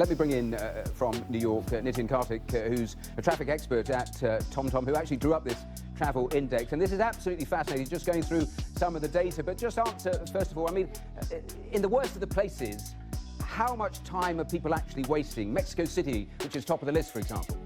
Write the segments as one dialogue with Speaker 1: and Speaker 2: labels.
Speaker 1: let me bring in from New York Nitin Karthik, who's a traffic expert at TomTom, who actually drew up this travel index. And this is absolutely fascinating, just going through some of the data. But just answer, first of all, I mean, in the worst of the places, how much time are people actually wasting? Mexico City, which is top of the list, for example.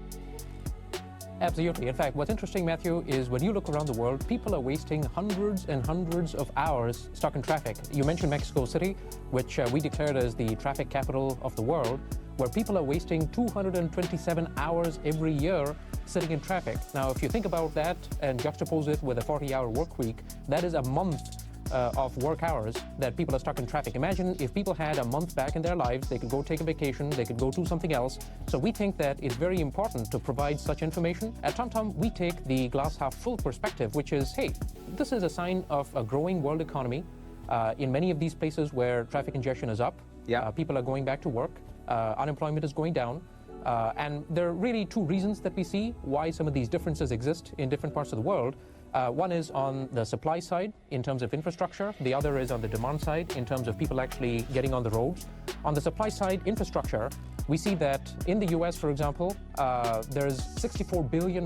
Speaker 2: Absolutely. In fact, what's interesting, Matthew, is when you look around the world, people are wasting hundreds and hundreds of hours stuck in traffic. You mentioned Mexico City, which we declared as the traffic capital of the world, where people are wasting 227 hours every year sitting in traffic. Now, if you think about that and juxtapose it with a 40-hour work week, that is a month of work hours that people are stuck in traffic. Imagine if people had a month back in their lives, they could go take a vacation, they could go do something else. So we think that it's very important to provide such information. At TomTom, we take the glass half full perspective, which is, hey, this is a sign of a growing world economy. In many of these places where traffic congestion is up, people are going back to work, unemployment is going down, and there are really two reasons that we see why some of these differences exist in different parts of the world. One is on the supply side in terms of infrastructure. The other is on the demand side in terms of people actually getting on the roads. On the supply side, infrastructure, we see that in the US, for example, there's $64 billion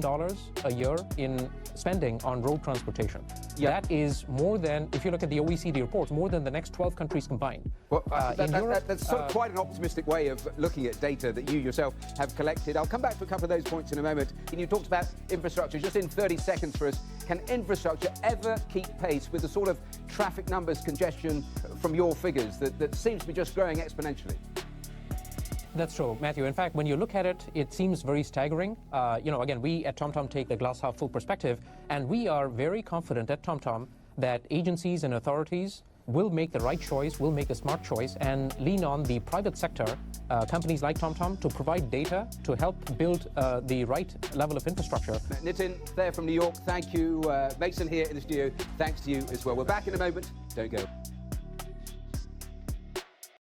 Speaker 2: a year in spending on road transportation. That is more than, if you look at the OECD reports, more than the next 12 countries combined.
Speaker 1: Well, that's sort of quite an optimistic way of looking at data that you yourself have collected. I'll come back to a couple of those points in a moment. You talked about infrastructure. Just in 30 seconds for us, can infrastructure ever keep pace with the sort of traffic numbers, congestion from your figures that seems to be just growing exponentially?
Speaker 2: That's true, Matthew. In fact, when you look at it, it seems very staggering. Again, we at TomTom take the glass half full perspective, and we are very confident at TomTom that agencies and authorities will make the right choice, will make a smart choice, and lean on the private sector, companies like TomTom, to provide data to help build the right level of infrastructure.
Speaker 1: Nitin, there from New York, thank you. Mason here in the studio, thanks to you as well. We're back in a moment. Don't go.